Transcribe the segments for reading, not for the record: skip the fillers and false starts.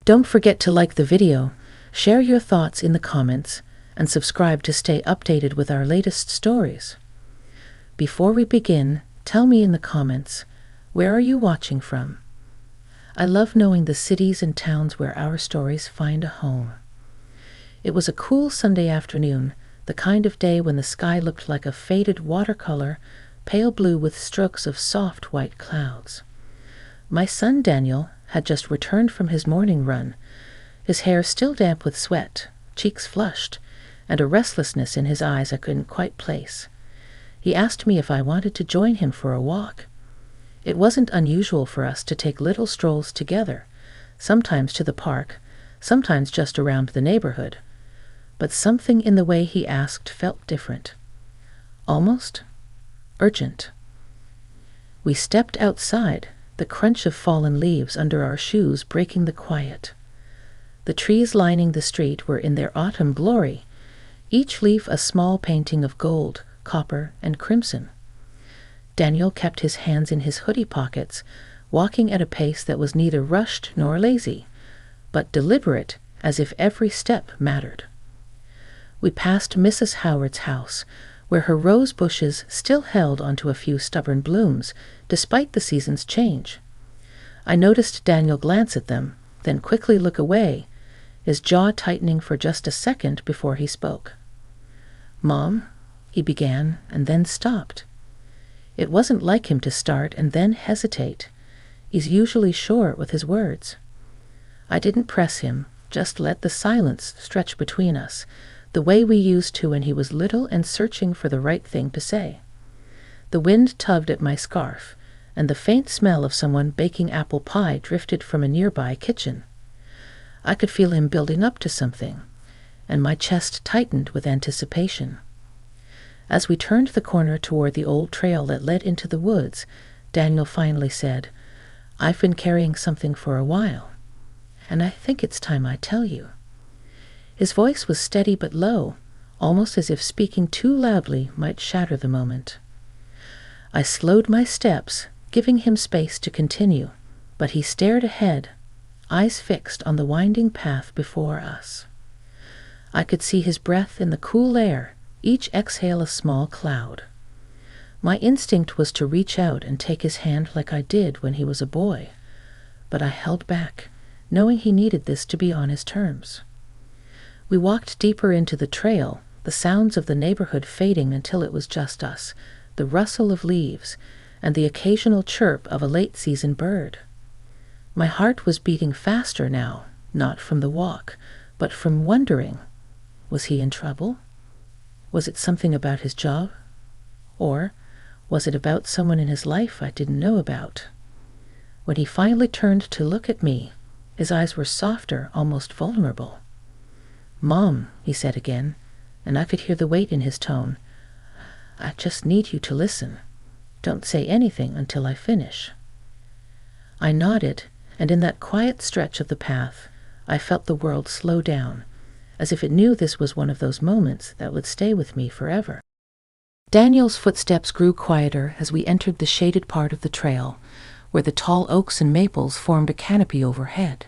Don't forget to like the video, share your thoughts in the comments, and subscribe to stay updated with our latest stories. Before we begin, tell me in the comments, where are you watching from? I love knowing the cities and towns where our stories find a home. It was a cool Sunday afternoon, the kind of day when the sky looked like a faded watercolor, pale blue with strokes of soft white clouds. My son Daniel had just returned from his morning run, his hair still damp with sweat, cheeks flushed, and a restlessness in his eyes I couldn't quite place. He asked me if I wanted to join him for a walk. It wasn't unusual for us to take little strolls together, sometimes to the park, sometimes just around the neighborhood. But something in the way he asked felt different. Almost urgent. We stepped outside, the crunch of fallen leaves under our shoes breaking the quiet. The trees lining the street were in their autumn glory, each leaf a small painting of gold, copper, and crimson. Daniel kept his hands in his hoodie pockets, walking at a pace that was neither rushed nor lazy, but deliberate, as if every step mattered. We passed Mrs. Howard's house, where her rose bushes still held onto a few stubborn blooms, despite the season's change. I noticed Daniel glance at them, then quickly look away, his jaw tightening for just a second before he spoke. "Mom," he began, and then stopped. It wasn't like him to start and then hesitate. He's usually short with his words. I didn't press him, just let the silence stretch between us, the way we used to when he was little and searching for the right thing to say. The wind tugged at my scarf, and the faint smell of someone baking apple pie drifted from a nearby kitchen. I could feel him building up to something, and my chest tightened with anticipation. As we turned the corner toward the old trail that led into the woods, Daniel finally said, "I've been carrying something for a while, and I think it's time I tell you." His voice was steady but low, almost as if speaking too loudly might shatter the moment. I slowed my steps, giving him space to continue, but he stared ahead, eyes fixed on the winding path before us. I could see his breath in the cool air, each exhale a small cloud. My instinct was to reach out and take his hand like I did when he was a boy, but I held back, knowing he needed this to be on his terms. We walked deeper into the trail, the sounds of the neighborhood fading until it was just us, the rustle of leaves, and the occasional chirp of a late-season bird. My heart was beating faster now, not from the walk, but from wondering, was he in trouble? Was it something about his job? Or was it about someone in his life I didn't know about? When he finally turned to look at me, his eyes were softer, almost vulnerable. "Mom," he said again, and I could hear the weight in his tone. "I just need you to listen. Don't say anything until I finish." I nodded, and in that quiet stretch of the path, I felt the world slow down, as if it knew this was one of those moments that would stay with me forever. Daniel's footsteps grew quieter as we entered the shaded part of the trail, where the tall oaks and maples formed a canopy overhead.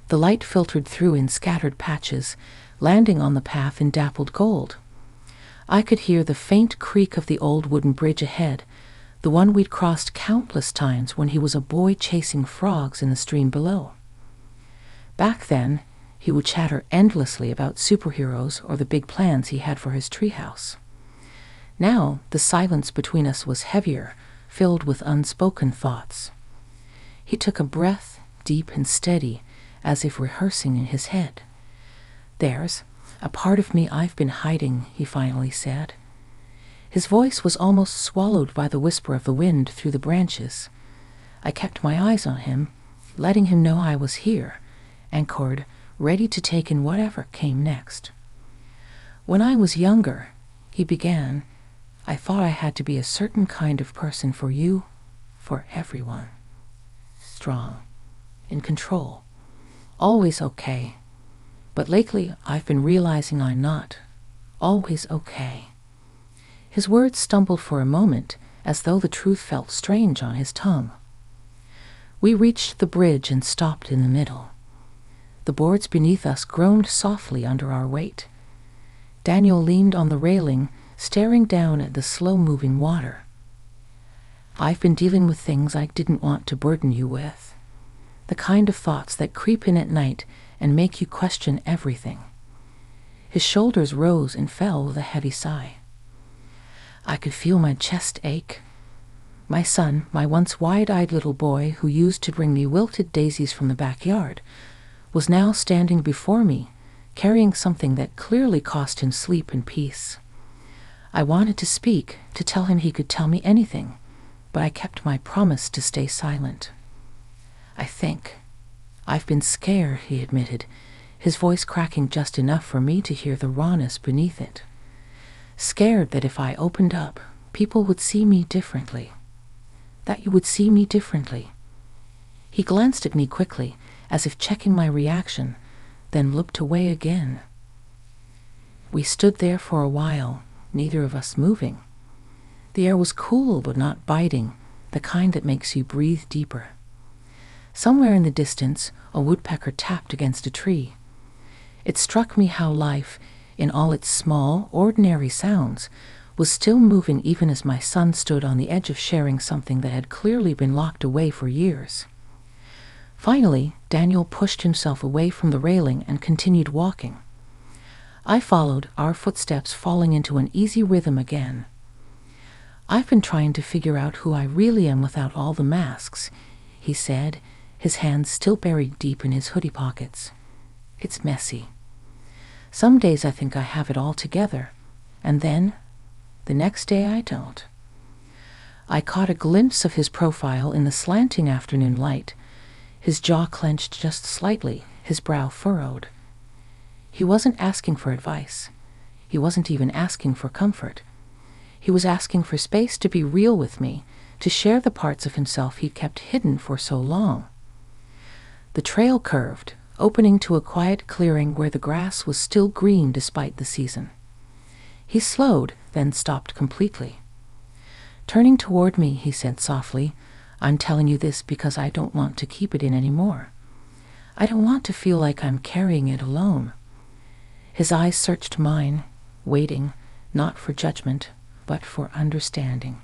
The light filtered through in scattered patches, landing on the path in dappled gold. I could hear the faint creak of the old wooden bridge ahead, the one we'd crossed countless times when he was a boy chasing frogs in the stream below. Back then, he would chatter endlessly about superheroes or the big plans he had for his treehouse. Now, the silence between us was heavier, filled with unspoken thoughts. He took a breath, deep and steady, as if rehearsing in his head. "There's a part of me I've been hiding," he finally said. His voice was almost swallowed by the whisper of the wind through the branches. I kept my eyes on him, letting him know I was here, anchored, ready to take in whatever came next. "When I was younger," he began, "I thought I had to be a certain kind of person for you, for everyone. Strong, in control, always okay. But lately I've been realizing I'm not always okay." His words stumbled for a moment, as though the truth felt strange on his tongue. We reached the bridge and stopped in the middle. The boards beneath us groaned softly under our weight. Daniel leaned on the railing, staring down at the slow-moving water. "I've been dealing with things I didn't want to burden you with. The kind of thoughts that creep in at night and make you question everything." His shoulders rose and fell with a heavy sigh. I could feel my chest ache. My son, my once wide-eyed little boy who used to bring me wilted daisies from the backyard, was now standing before me, carrying something that clearly cost him sleep and peace. I wanted to speak, to tell him he could tell me anything, but I kept my promise to stay silent. I've been scared," he admitted, his voice cracking just enough for me to hear the rawness beneath it. "Scared that if I opened up, people would see me differently. That you would see me differently." He glanced at me quickly, as if checking my reaction, then looked away again. We stood there for a while, neither of us moving. The air was cool but not biting, the kind that makes you breathe deeper. Somewhere in the distance, a woodpecker tapped against a tree. It struck me how life, in all its small, ordinary sounds, was still moving even as my son stood on the edge of sharing something that had clearly been locked away for years. Finally, Daniel pushed himself away from the railing and continued walking. I followed, our footsteps falling into an easy rhythm again. "I've been trying to figure out who I really am without all the masks," he said, his hands still buried deep in his hoodie pockets. "It's messy. Some days I think I have it all together, and then, the next day I don't." I caught a glimpse of his profile in the slanting afternoon light, his jaw clenched just slightly, his brow furrowed. He wasn't asking for advice. He wasn't even asking for comfort. He was asking for space to be real with me, to share the parts of himself he'd kept hidden for so long. The trail curved, opening to a quiet clearing where the grass was still green despite the season. He slowed, then stopped completely. Turning toward me, he said softly, "I'm telling you this because I don't want to keep it in anymore. I don't want to feel like I'm carrying it alone." His eyes searched mine, waiting, not for judgment, but for understanding.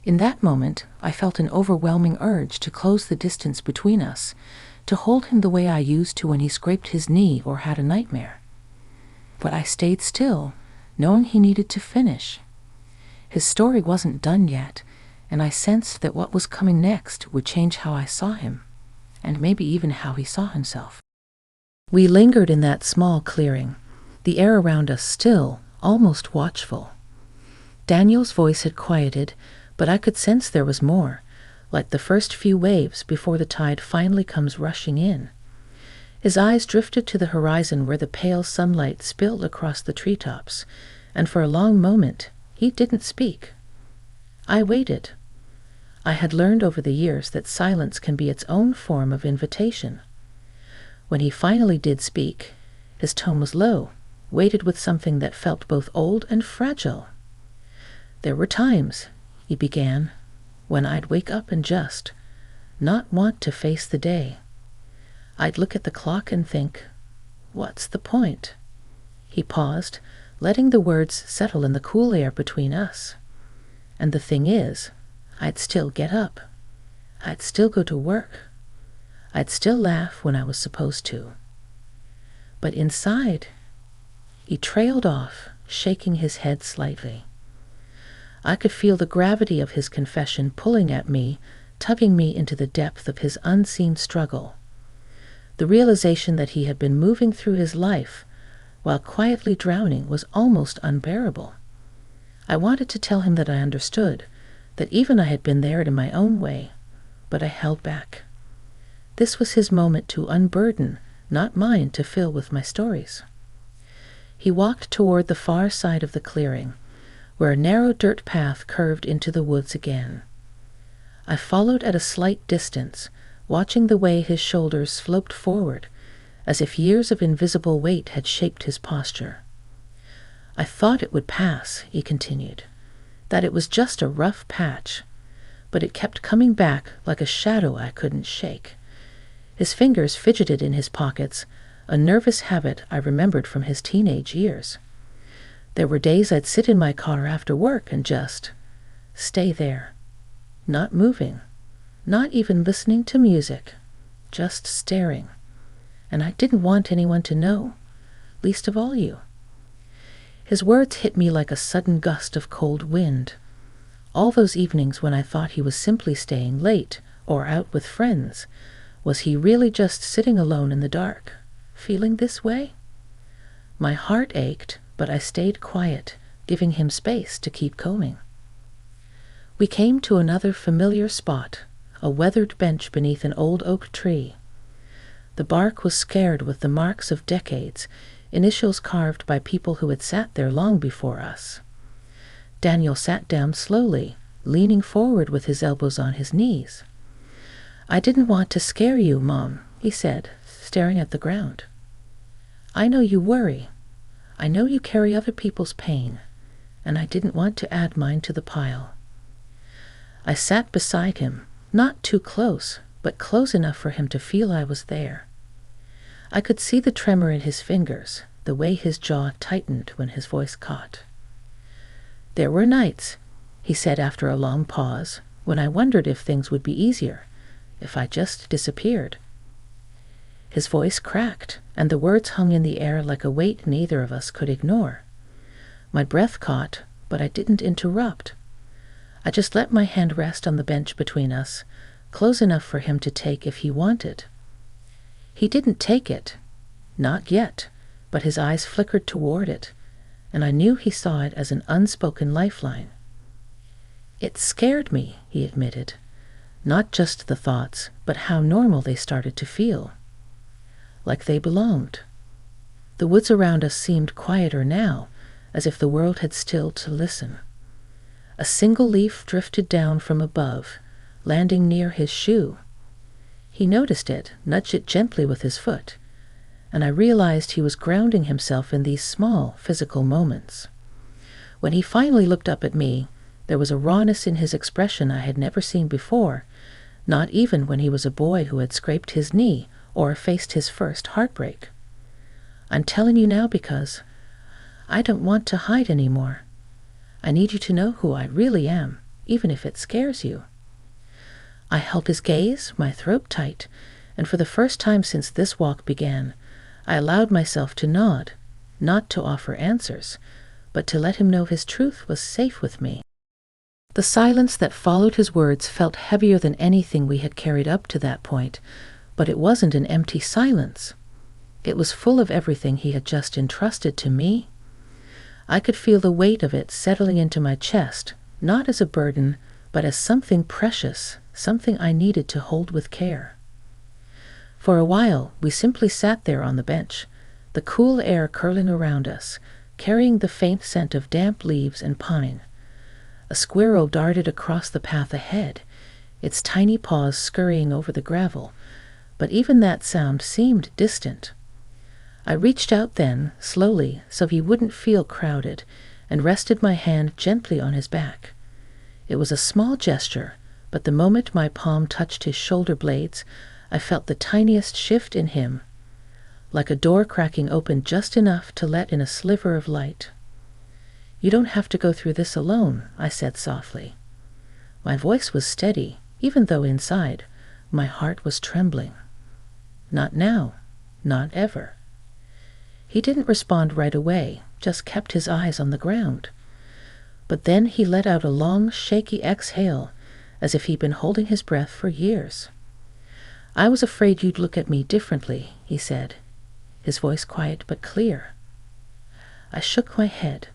In that moment, I felt an overwhelming urge to close the distance between us, to hold him the way I used to when he scraped his knee or had a nightmare. But I stayed still, knowing he needed to finish. His story wasn't done yet, and I sensed that what was coming next would change how I saw him, and maybe even how he saw himself. We lingered in that small clearing, the air around us still, almost watchful. Daniel's voice had quieted, but I could sense there was more, like the first few waves before the tide finally comes rushing in. His eyes drifted to the horizon where the pale sunlight spilled across the treetops, and for a long moment he didn't speak. I waited. I had learned over the years that silence can be its own form of invitation. When he finally did speak, his tone was low, weighted with something that felt both old and fragile. "There were times," he began, "when I'd wake up and just not want to face the day. I'd look at the clock and think, what's the point?" He paused, letting the words settle in the cool air between us. "And the thing is, I'd still get up. I'd still go to work. I'd still laugh when I was supposed to. But inside," he trailed off, shaking his head slightly. I could feel the gravity of his confession pulling at me, tugging me into the depth of his unseen struggle. The realization that he had been moving through his life, while quietly drowning, was almost unbearable. I wanted to tell him that I understood, that even I had been there in my own way, but I held back. This was his moment to unburden, not mine to fill with my stories. He walked toward the far side of the clearing, where a narrow dirt path curved into the woods again. I followed at a slight distance, watching the way his shoulders sloped forward, as if years of invisible weight had shaped his posture. "I thought it would pass," he continued, "that it was just a rough patch, but it kept coming back like a shadow I couldn't shake." His fingers fidgeted in his pockets, a nervous habit I remembered from his teenage years. There were days I'd sit in my car after work and just stay there, not moving, not even listening to music, just staring. And I didn't want anyone to know, least of all you. His words hit me like a sudden gust of cold wind. All those evenings when I thought he was simply staying late or out with friends, was he really just sitting alone in the dark, feeling this way? My heart ached, but I stayed quiet, giving him space to keep combing. We came to another familiar spot, a weathered bench beneath an old oak tree. The bark was scarred with the marks of decades, initials carved by people who had sat there long before us. Daniel sat down slowly, leaning forward with his elbows on his knees. "I didn't want to scare you, Mom," he said, staring at the ground. "I know you worry. I know you carry other people's pain, and I didn't want to add mine to the pile." I sat beside him, not too close, but close enough for him to feel I was there. I could see the tremor in his fingers, the way his jaw tightened when his voice caught. "There were nights," he said after a long pause, "when I wondered if things would be easier, if I just disappeared." His voice cracked, and the words hung in the air like a weight neither of us could ignore. My breath caught, but I didn't interrupt. I just let my hand rest on the bench between us, close enough for him to take if he wanted. He didn't take it, not yet, but his eyes flickered toward it, and I knew he saw it as an unspoken lifeline. "It scared me," he admitted. Not just the thoughts, but how normal they started to feel. Like they belonged. The woods around us seemed quieter now, as if the world had stilled to listen. A single leaf drifted down from above, landing near his shoe. He noticed it, nudged it gently with his foot, and I realized he was grounding himself in these small physical moments. When he finally looked up at me, there was a rawness in his expression I had never seen before, not even when he was a boy who had scraped his knee or faced his first heartbreak. "I'm telling you now because I don't want to hide anymore. I need you to know who I really am, even if it scares you." I held his gaze, my throat tight, and for the first time since this walk began, I allowed myself to nod, not to offer answers, but to let him know his truth was safe with me. The silence that followed his words felt heavier than anything we had carried up to that point, but it wasn't an empty silence. It was full of everything he had just entrusted to me. I could feel the weight of it settling into my chest, not as a burden, but as something precious, something I needed to hold with care. For a while, we simply sat there on the bench, the cool air curling around us, carrying the faint scent of damp leaves and pine. A squirrel darted across the path ahead, its tiny paws scurrying over the gravel, but even that sound seemed distant. I reached out then, slowly, so he wouldn't feel crowded, and rested my hand gently on his back. It was a small gesture, but the moment my palm touched his shoulder blades, I felt the tiniest shift in him, like a door cracking open just enough to let in a sliver of light. "You don't have to go through this alone," I said softly. My voice was steady, even though inside, my heart was trembling. "Not now, not ever." He didn't respond right away, just kept his eyes on the ground. But then he let out a long, shaky exhale, as if he'd been holding his breath for years. "I was afraid you'd look at me differently," he said, his voice quiet but clear. I shook my head.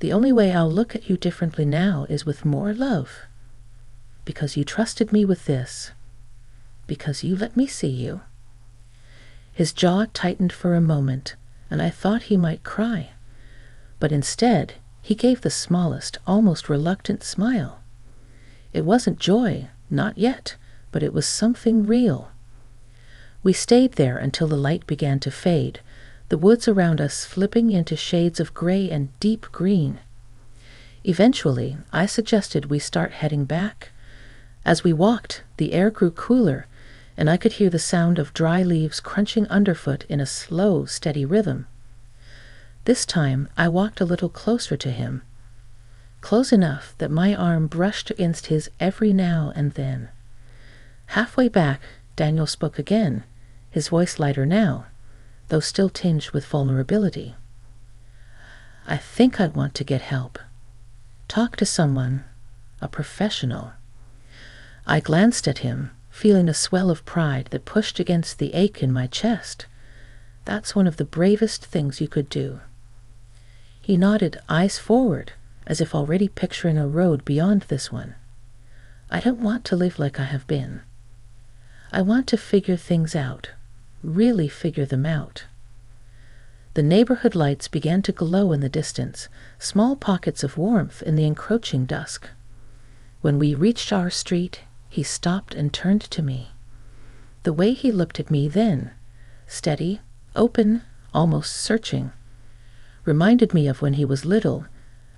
"The only way I'll look at you differently now is with more love. Because you trusted me with this. Because you let me see you." His jaw tightened for a moment, and I thought he might cry. But instead, he gave the smallest, almost reluctant smile. It wasn't joy, not yet, but it was something real. We stayed there until the light began to fade, the woods around us flipping into shades of gray and deep green. Eventually, I suggested we start heading back. As we walked, the air grew cooler, and I could hear the sound of dry leaves crunching underfoot in a slow, steady rhythm. This time I walked a little closer to him, close enough that my arm brushed against his every now and then. Halfway back, Daniel spoke again, his voice lighter now, though still tinged with vulnerability. "I think I want to get help. Talk to someone, a professional." I glanced at him, feeling a swell of pride that pushed against the ache in my chest. That's one of the bravest things you could do. He nodded, eyes forward, as if already picturing a road beyond this one. "I don't want to live like I have been. I want to figure things out, really figure them out." The neighborhood lights began to glow in the distance, small pockets of warmth in the encroaching dusk. When we reached our street, he stopped and turned to me. The way he looked at me then, steady, open, almost searching, reminded me of when he was little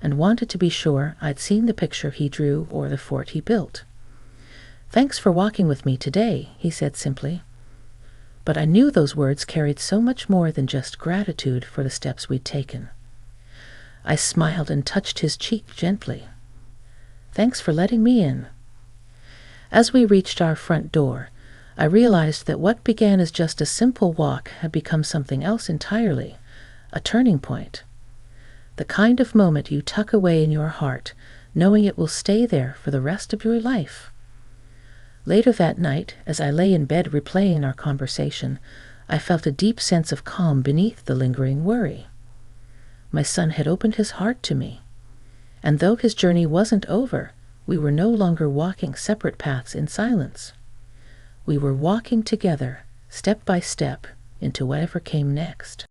and wanted to be sure I'd seen the picture he drew or the fort he built. "Thanks for walking with me today," he said simply. But I knew those words carried so much more than just gratitude for the steps we'd taken. I smiled and touched his cheek gently. "Thanks for letting me in." As we reached our front door, I realized that what began as just a simple walk had become something else entirely, a turning point. The kind of moment you tuck away in your heart, knowing it will stay there for the rest of your life. Later that night, as I lay in bed replaying our conversation, I felt a deep sense of calm beneath the lingering worry. My son had opened his heart to me, and though his journey wasn't over, we were no longer walking separate paths in silence. We were walking together, step by step, into whatever came next.